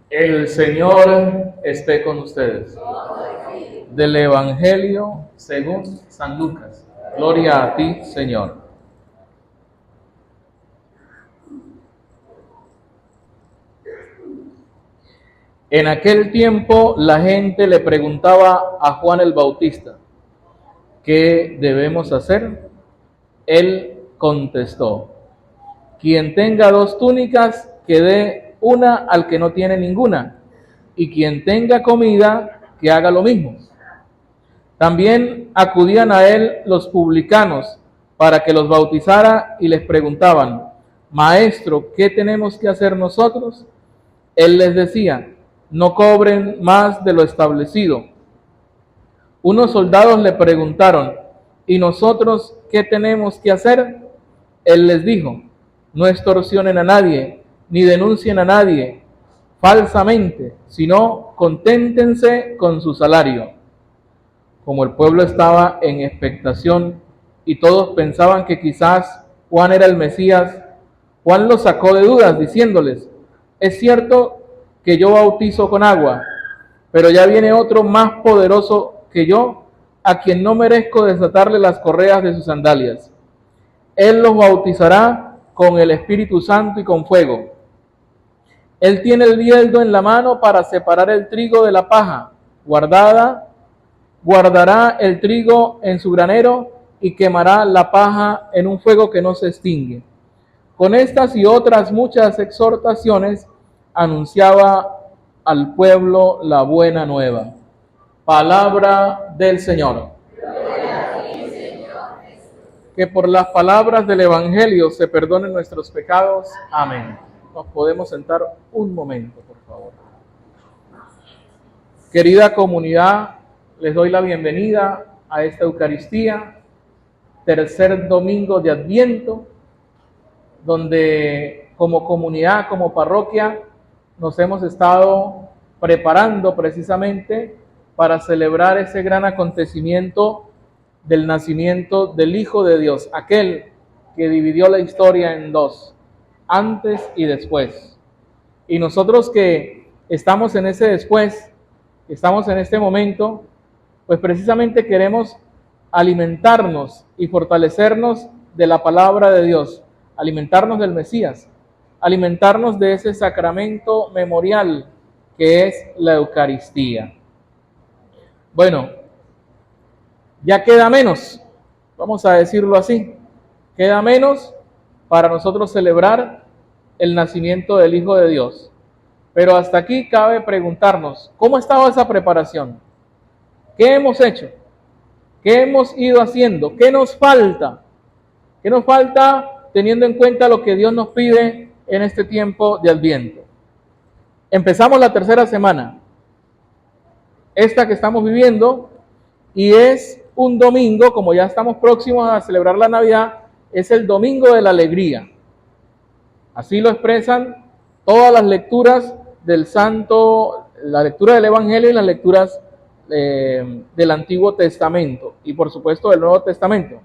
El Señor esté con ustedes. Del Evangelio según San Lucas. Gloria a ti, Señor. En aquel tiempo la gente le preguntaba a Juan el Bautista, ¿qué debemos hacer? Él contestó, quien tenga 2 túnicas, que dé una al que no tiene ninguna, y quien tenga comida, que haga lo mismo. También acudían a él los publicanos para que los bautizara y les preguntaban, Maestro, ¿qué tenemos que hacer nosotros? Él les decía, no cobren más de lo establecido. Unos soldados le preguntaron, ¿y nosotros qué tenemos que hacer? Él les dijo, no extorsionen a nadie, ni denuncien a nadie falsamente, sino conténtense con su salario. Como el pueblo estaba en expectación y todos pensaban que quizás Juan era el Mesías, Juan los sacó de dudas diciéndoles, es cierto que yo bautizo con agua, pero ya viene otro más poderoso que yo, a quien no merezco desatarle las correas de sus sandalias. Él los bautizará con el Espíritu Santo y con fuego. Él tiene el bieldo en la mano para separar el trigo de la paja, guardará el trigo en su granero y quemará la paja en un fuego que no se extingue. Con estas y otras muchas exhortaciones anunciaba al pueblo la buena nueva. Palabra del Señor. Que por las palabras del Evangelio se perdonen nuestros pecados. Amén. Nos podemos sentar un momento, por favor. Querida comunidad, les doy la bienvenida a esta Eucaristía, tercer domingo de Adviento, donde como comunidad, como parroquia, nos hemos estado preparando precisamente para celebrar ese gran acontecimiento del nacimiento del Hijo de Dios, aquel que dividió la historia en 2, antes y después. Y nosotros que estamos en ese después, estamos en este momento, pues precisamente queremos alimentarnos y fortalecernos de la palabra de Dios, alimentarnos del Mesías, alimentarnos de ese sacramento memorial que es la Eucaristía. Bueno, ya queda menos, vamos a decirlo así, queda menos para nosotros celebrar el nacimiento del Hijo de Dios. Pero hasta aquí cabe preguntarnos, ¿cómo ha estado esa preparación? ¿Qué hemos hecho? ¿Qué hemos ido haciendo? ¿Qué nos falta? ¿Qué nos falta teniendo en cuenta lo que Dios nos pide en este tiempo de Adviento? Empezamos la tercera semana, esta que estamos viviendo, y es un domingo, como ya estamos próximos a celebrar la Navidad, es el domingo de la alegría. Así lo expresan todas las lecturas del Santo, la lectura del Evangelio y las lecturas del Antiguo Testamento y por supuesto del Nuevo Testamento.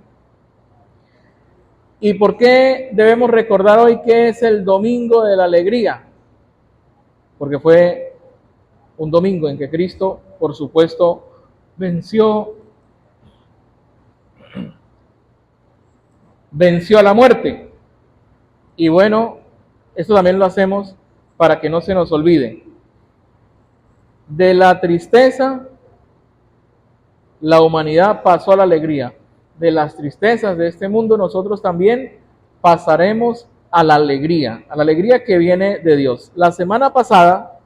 ¿Y por qué debemos recordar hoy que es el domingo de la alegría? Porque fue un domingo en que Cristo, por supuesto, venció a la muerte. Y bueno, esto también lo hacemos para que no se nos olvide. De la tristeza, la humanidad pasó a la alegría. De las tristezas de este mundo, nosotros también pasaremos a la alegría que viene de Dios. La semana pasada,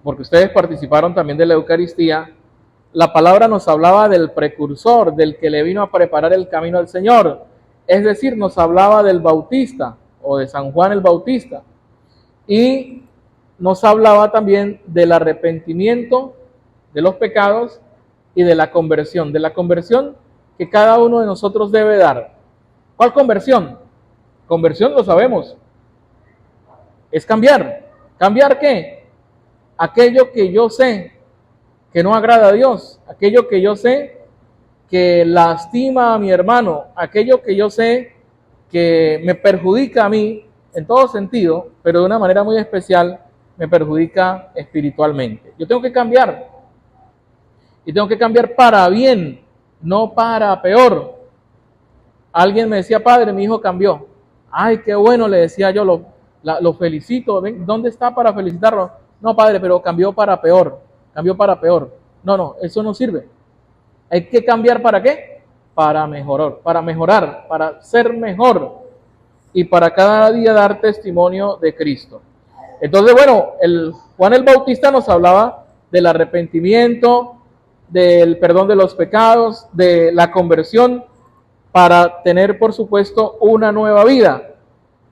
porque ustedes participaron también de la Eucaristía, la palabra nos hablaba del precursor, del que le vino a preparar el camino al Señor. Es decir, nos hablaba del Bautista o de San Juan el Bautista. Y nos hablaba también del arrepentimiento de los pecados y de la conversión que cada uno de nosotros debe dar. ¿Cuál conversión? Conversión lo sabemos, es cambiar. ¿Cambiar qué? Aquello que yo sé que no agrada a Dios, aquello que yo sé que lastima a mi hermano, aquello que yo sé que me perjudica a mí en todo sentido, pero de una manera muy especial, me perjudica espiritualmente. Yo tengo que cambiar. Y tengo que cambiar para bien, no para peor. Alguien me decía, padre, mi hijo cambió. Ay, qué bueno, le decía yo, lo felicito. ¿Dónde está para felicitarlo? No, padre, pero cambió para peor. Cambió para peor. No, eso no sirve. Hay que cambiar ¿para qué? Para mejorar, para ser mejor y para cada día dar testimonio de Cristo. Entonces, bueno, Juan el Bautista nos hablaba del arrepentimiento, del perdón de los pecados, de la conversión, para tener, por supuesto, una nueva vida.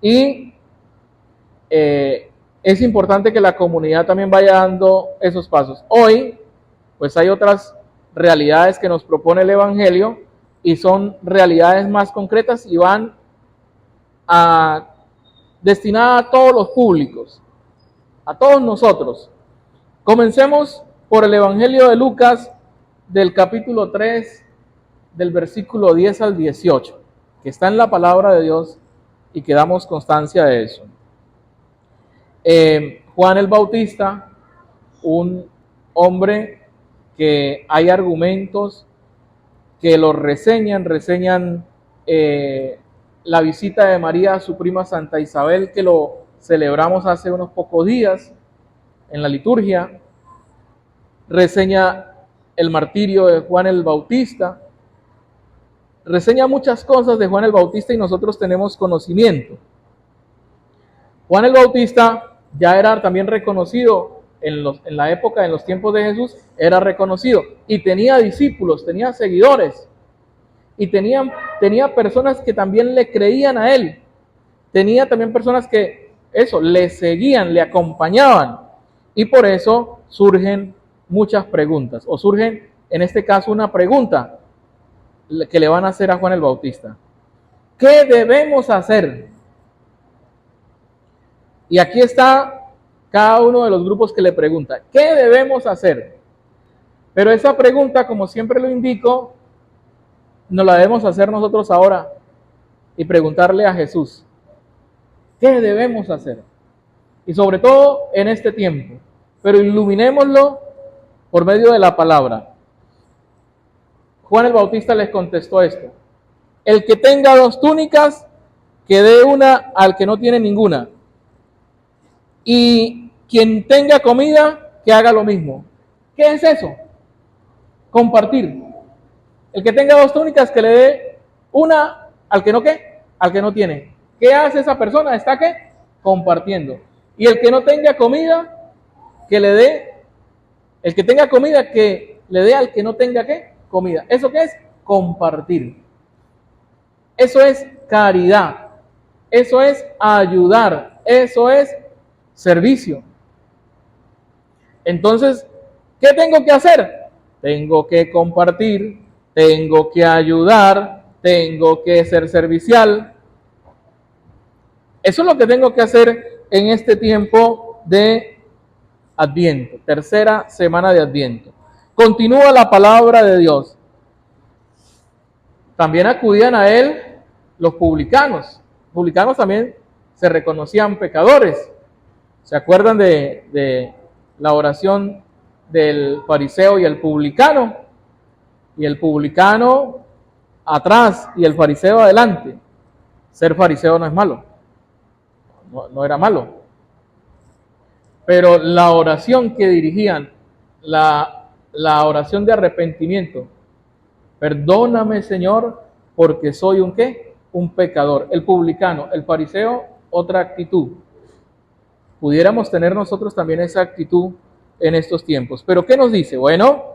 Y es importante que la comunidad también vaya dando esos pasos. Hoy, pues hay otras realidades que nos propone el Evangelio y son realidades más concretas y van destinadas a todos los públicos, a todos nosotros. Comencemos por el Evangelio de Lucas, del capítulo 3, del versículo 10 al 18, que está en la palabra de Dios y que damos constancia de eso. Juan el Bautista, un hombre que hay argumentos que lo reseñan la visita de María a su prima Santa Isabel, que lo celebramos hace unos pocos días en la liturgia, reseña el martirio de Juan el Bautista, reseña muchas cosas de Juan el Bautista y nosotros tenemos conocimiento. Juan el Bautista ya era también reconocido en la época, en los tiempos de Jesús, era reconocido y tenía discípulos, tenía seguidores y tenía personas que también le creían a él. Tenía también personas que le seguían, le acompañaban y por eso surgen muchas preguntas, o surgen en este caso una pregunta que le van a hacer a Juan el Bautista. ¿Qué debemos hacer? Y aquí está cada uno de los grupos que le pregunta, ¿qué debemos hacer? Pero esa pregunta, como siempre lo indico, nos la debemos hacer nosotros ahora y preguntarle a Jesús, ¿qué debemos hacer? Y sobre todo en este tiempo, pero iluminémoslo por medio de la palabra. Juan el Bautista les contestó esto: el que tenga 2 túnicas, que dé una al que no tiene ninguna. Y quien tenga comida, que haga lo mismo. ¿Qué es eso? Compartir. El que tenga 2 túnicas, que le dé una al que no, ¿qué? Al que no tiene. ¿Qué hace esa persona? Está, ¿qué? Compartiendo. Y el que no tenga comida, que le dé, el que tenga comida, que le dé al que no tenga, ¿qué? Comida. ¿Eso qué es? Compartir. Eso es caridad. Eso es ayudar. Eso es servicio. Entonces, ¿qué tengo que hacer? Tengo que compartir, tengo que ayudar, tengo que ser servicial. Eso es lo que tengo que hacer en este tiempo de Adviento, tercera semana de Adviento. Continúa la palabra de Dios. También acudían a él los publicanos. Los publicanos también se reconocían pecadores. ¿Se acuerdan de la oración del fariseo y el publicano? Y el publicano atrás y el fariseo adelante. Ser fariseo no es malo. No era malo. Pero la oración que dirigían, la oración de arrepentimiento: perdóname, Señor, porque soy un ¿qué? Un pecador. El publicano, el fariseo, otra actitud. Pudiéramos tener nosotros también esa actitud en estos tiempos. Pero ¿qué nos dice? Bueno,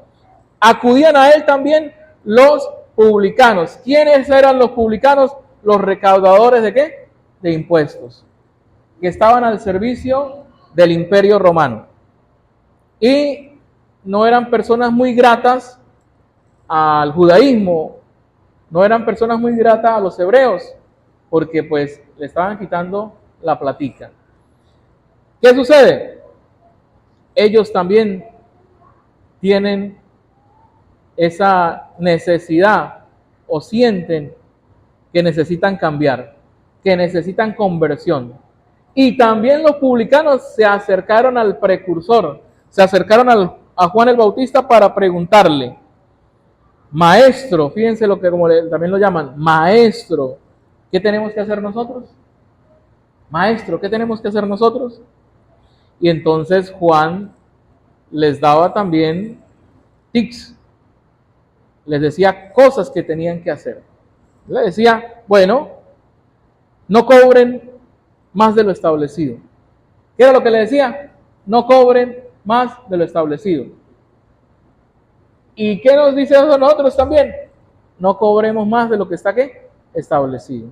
acudían a él también los publicanos. ¿Quiénes eran los publicanos? Los recaudadores ¿de qué? De impuestos, que estaban al servicio del Imperio Romano. Y no eran personas muy gratas al judaísmo, no eran personas muy gratas a los hebreos, porque pues le estaban quitando la platica. ¿Qué sucede? Ellos también tienen esa necesidad o sienten que necesitan cambiar, que necesitan conversión. Y también los publicanos se acercaron al precursor, se acercaron a Juan el Bautista para preguntarle, maestro, fíjense lo que también lo llaman, maestro, ¿qué tenemos que hacer nosotros? Maestro, ¿qué tenemos que hacer nosotros? Y entonces Juan les daba también tics, les decía cosas que tenían que hacer. Les decía, bueno, no cobren más de lo establecido. ¿Qué era lo que le decía? No cobren más de lo establecido. ¿Y qué nos dice eso a nosotros también? No cobremos más de lo que está ¿qué? Establecido.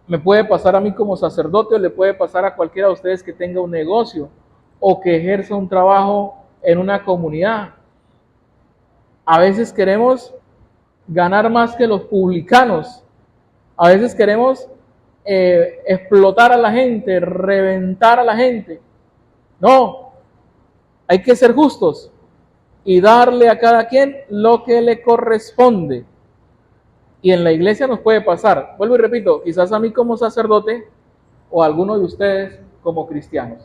Me puede pasar a mí como sacerdote o le puede pasar a cualquiera de ustedes que tenga un negocio o que ejerza un trabajo en una comunidad. A veces queremos ganar más que los publicanos. A veces queremos explotar a la gente, reventar a la gente. No, hay que ser justos y darle a cada quien lo que le corresponde. Y en la iglesia nos puede pasar, vuelvo y repito, quizás a mí como sacerdote o a alguno de ustedes como cristianos.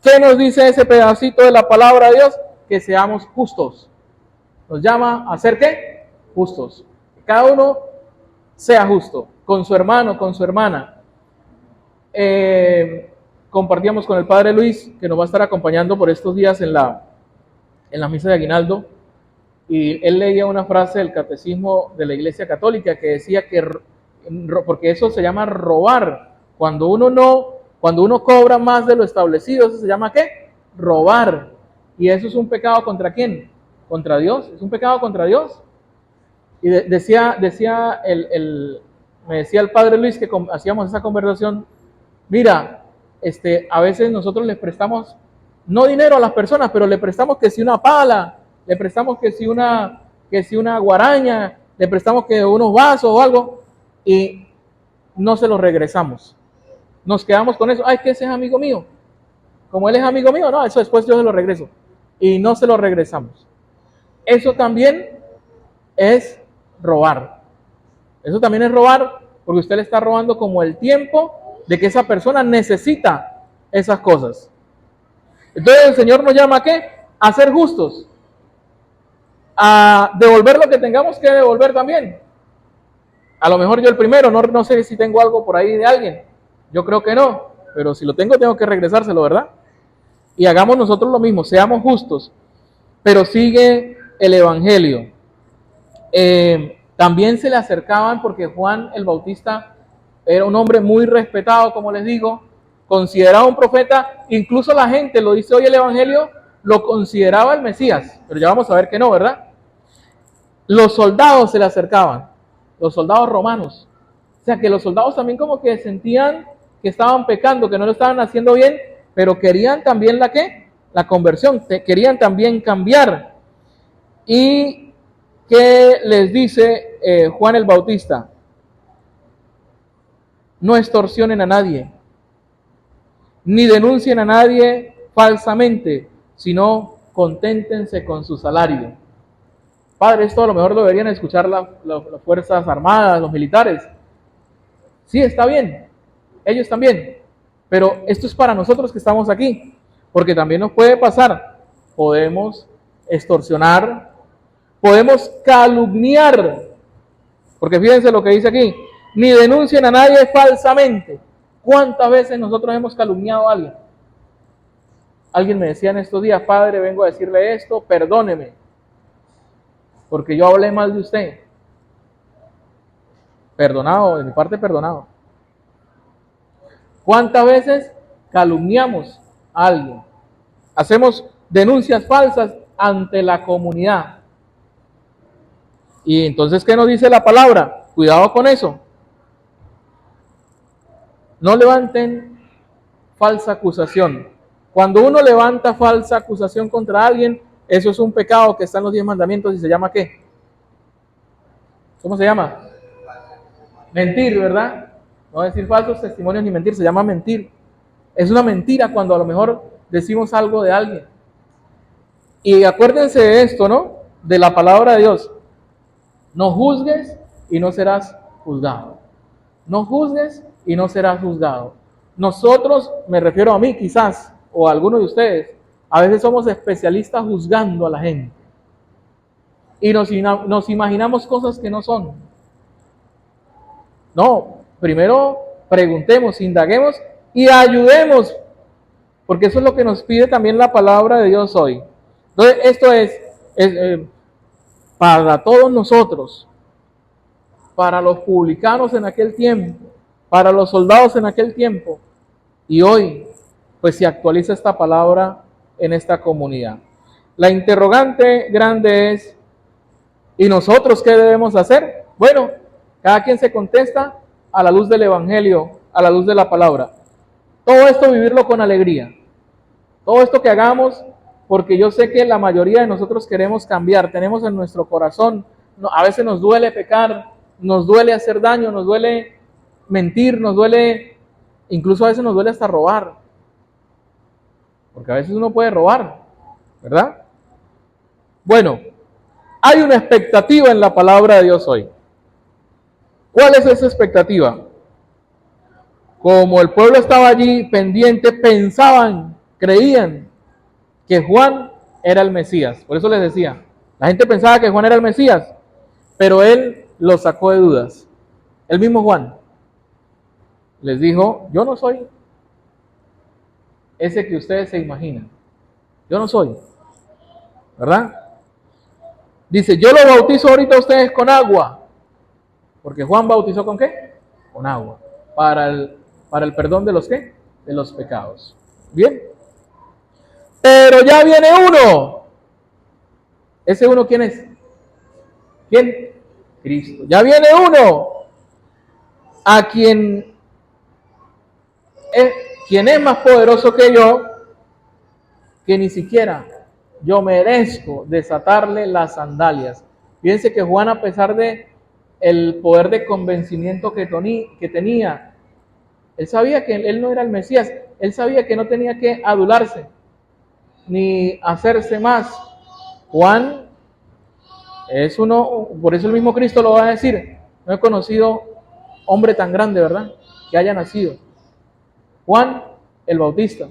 ¿Qué nos dice ese pedacito de la palabra de Dios? Que seamos justos. Nos llama a ser ¿qué? Justos. Cada uno sea justo, con su hermano, con su hermana. Compartíamos con el Padre Luis, que nos va a estar acompañando por estos días en la misa de Aguinaldo, y él leía una frase del Catecismo de la Iglesia Católica que decía que, porque eso se llama robar, cuando uno cobra más de lo establecido, eso se llama ¿qué? Robar. Y eso es un pecado ¿contra quién? Contra Dios, es un pecado contra Dios. Y me decía el Padre Luis que hacíamos esa conversación, mira, a veces nosotros les prestamos, no dinero a las personas, pero le prestamos que si una pala, le prestamos que si una guaraña, le prestamos que unos vasos o algo, y no se los regresamos. Nos quedamos con eso, ay, que ese es amigo mío. Como él es amigo mío, no, eso después yo se lo regreso. Y no se lo regresamos. Eso también es robar. Eso también es robar, porque usted le está robando como el tiempo de que esa persona necesita esas cosas. Entonces el Señor nos llama ¿a qué? A ser justos, a devolver lo que tengamos que devolver también. A lo mejor yo el primero, no sé si tengo algo por ahí de alguien, yo creo que no, pero si lo tengo que regresárselo, ¿verdad? Y hagamos nosotros lo mismo, seamos justos. Pero sigue el Evangelio. También se le acercaban porque Juan el Bautista era un hombre muy respetado, como les digo, considerado un profeta, incluso la gente, lo dice hoy el Evangelio, lo consideraba el Mesías, pero ya vamos a ver que no, ¿verdad? Los soldados se le acercaban, los soldados romanos, o sea que los soldados también como que sentían que estaban pecando, que no lo estaban haciendo bien, pero querían también la conversión, querían también cambiar. ¿Y qué les dice Juan el Bautista? No extorsionen a nadie, ni denuncien a nadie falsamente, sino conténtense con su salario. Padre, esto a lo mejor lo deberían escuchar las Fuerzas Armadas, los militares. Sí, está bien, ellos también, pero esto es para nosotros que estamos aquí, porque también nos puede pasar, podemos extorsionar, podemos calumniar, porque fíjense lo que dice aquí, ni denuncien a nadie falsamente. ¿Cuántas veces nosotros hemos calumniado a alguien? Alguien me decía en estos días, Padre, vengo a decirle esto, perdóneme, porque yo hablé mal de usted. Perdonado, de mi parte perdonado. ¿Cuántas veces calumniamos a alguien? Hacemos denuncias falsas ante la comunidad. Y entonces, ¿qué nos dice la palabra? Cuidado con eso. No levanten falsa acusación. Cuando uno levanta falsa acusación contra alguien, eso es un pecado que está en los 10 mandamientos y se llama ¿qué? ¿Cómo se llama? Mentir, ¿verdad? No decir falsos testimonios ni mentir, se llama mentir. Es una mentira cuando a lo mejor decimos algo de alguien. Y acuérdense de esto, ¿no? De la palabra de Dios. No juzgues y no serás juzgado. No juzgues y no serás juzgado. Nosotros, me refiero a mí quizás, o a alguno de ustedes, a veces somos especialistas juzgando a la gente. Y nos imaginamos cosas que no son. No, primero preguntemos, indaguemos y ayudemos, porque eso es lo que nos pide también la palabra de Dios hoy. Entonces, esto es para todos nosotros, para los publicanos en aquel tiempo, para los soldados en aquel tiempo, y hoy, pues se actualiza esta palabra en esta comunidad. La interrogante grande es, ¿y nosotros qué debemos hacer? Bueno, cada quien se contesta a la luz del Evangelio, a la luz de la palabra. Todo esto vivirlo con alegría. Todo esto que hagamos, porque yo sé que la mayoría de nosotros queremos cambiar. Tenemos en nuestro corazón, a veces nos duele pecar, nos duele hacer daño, nos duele mentir, nos duele, incluso a veces nos duele hasta robar. Porque a veces uno puede robar, ¿verdad? Bueno, hay una expectativa en la palabra de Dios hoy. ¿Cuál es esa expectativa? Como el pueblo estaba allí pendiente, pensaban, creían que Juan era el Mesías. Por eso les decía, la gente pensaba que Juan era el Mesías, pero él los sacó de dudas. El mismo Juan les dijo, yo no soy ese que ustedes se imaginan. Yo no soy, ¿verdad? Dice, yo lo bautizo ahorita a ustedes con agua. Porque Juan bautizó ¿con qué? Con agua. Para el perdón de los ¿qué? De los pecados. Bien. Pero ya viene uno. ¿Ese uno quién es? ¿Quién? Cristo. Ya viene uno a quien es más poderoso que yo, que ni siquiera yo merezco desatarle las sandalias. Fíjense que Juan, a pesar de el poder de convencimiento que tenía, él sabía que él no era el Mesías, él sabía que no tenía que adularse, ni hacerse más. Juan es uno, por eso el mismo Cristo lo va a decir, no he conocido hombre tan grande, ¿verdad?, que haya nacido. Juan el Bautista,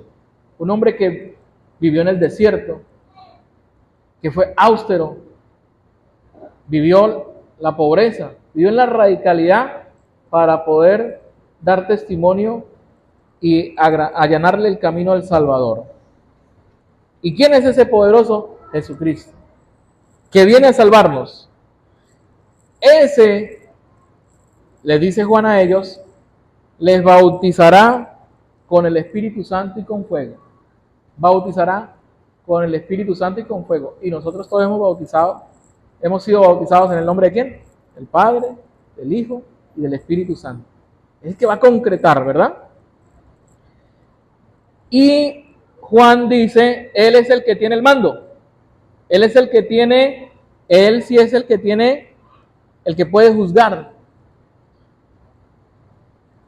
un hombre que vivió en el desierto, que fue austero, vivió la pobreza, vivió en la radicalidad para poder dar testimonio y allanarle el camino al Salvador. ¿Y quién es ese poderoso? Jesucristo, que viene a salvarnos. Ese, les dice Juan a ellos, les bautizará con el Espíritu Santo y con fuego. Bautizará con el Espíritu Santo y con fuego. Y nosotros todos hemos sido bautizados en el nombre de ¿quién? Del Padre, del Hijo y del Espíritu Santo. Es el que va a concretar, ¿verdad? Y Juan dice, él es el que tiene el mando. Él es el que tiene, él sí es el que tiene, el que puede juzgar.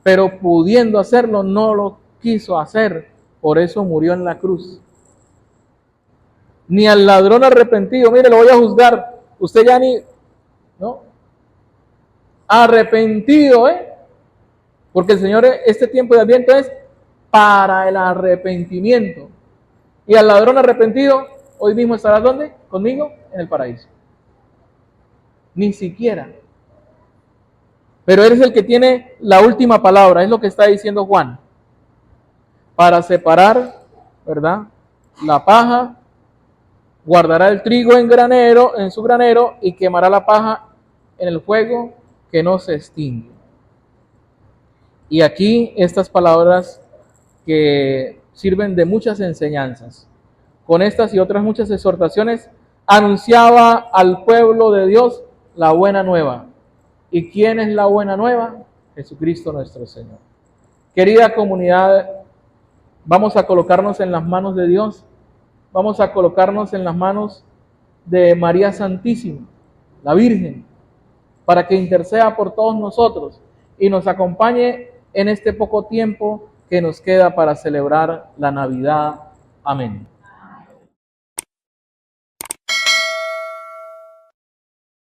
Pero pudiendo hacerlo, no lo quiso hacer. Por eso murió en la cruz. Ni al ladrón arrepentido, mire, lo voy a juzgar. Usted ya ni, ¿no? Arrepentido, porque el Señor, este tiempo de Adviento es para el arrepentimiento. Y al ladrón arrepentido, hoy mismo estarás ¿dónde? Conmigo en el paraíso. Ni siquiera. Pero eres el que tiene la última palabra, es lo que está diciendo Juan. Para separar, ¿verdad?, la paja, guardará el trigo en su granero, y quemará la paja en el fuego que no se extingue. Y aquí estas palabras que sirven de muchas enseñanzas. Con estas y otras muchas exhortaciones, anunciaba al pueblo de Dios la buena nueva. ¿Y quién es la buena nueva? Jesucristo nuestro Señor. Querida comunidad, vamos a colocarnos en las manos de Dios. Vamos a colocarnos en las manos de María Santísima, la Virgen, para que interceda por todos nosotros y nos acompañe en este poco tiempo que nos queda para celebrar la Navidad. Amén.